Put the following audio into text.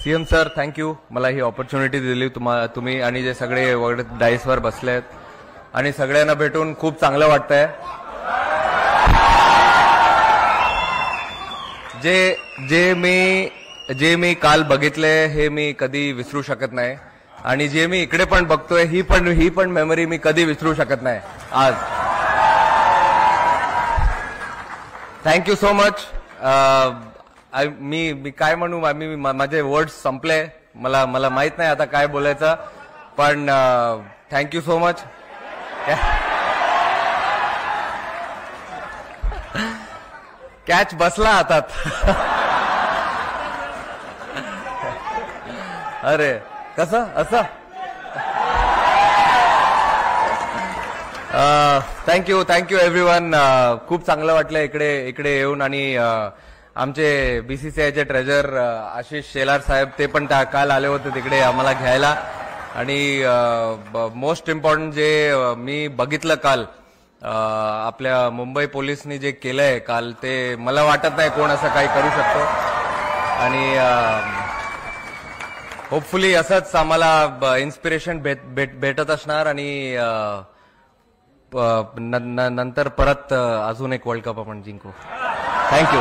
CM sir thank you मला ही opportunity दिली तुम्ही आणि जे सगळे वगैरे डाईसवर बसलेत आणि सगळ्यांना भेटून खूप चांगलं वाटतंय. जे मी काल बघितले हे मी कधी विसरू शकत नाही आणि जे मी इकडे पण बघतोय ही पण मेमरी मी कधी विसरू शकत नाही आज. Thank you so much. मी काय म्हणू माझे वर्ड्स संपले. मला माहित नाही आता काय बोलायचं पण थँक्यू सो मच. कॅच बसला हातात. अरे कसं असं. Thank you everyone. खूप चांगलं वाटलं इकडे येऊन आणि आमचे बीसीसीआयचे ट्रेजर आशिष शेलार साहेब ते पण काल आले होते तिकडे आम्हाला घ्यायला आणि मोस्ट इम्पॉर्टंट जे मी बघितलं काल आपल्या मुंबई पोलिसनी जे केलंय काल ते मला वाटत नाही कोण असं काही करू शकतो आणि होपफुली असंच आम्हाला इन्स्पिरेशन भेटत असणार आणि नंतर परत अजून एक वर्ल्ड कप आपण जिंकू. थँक्यू.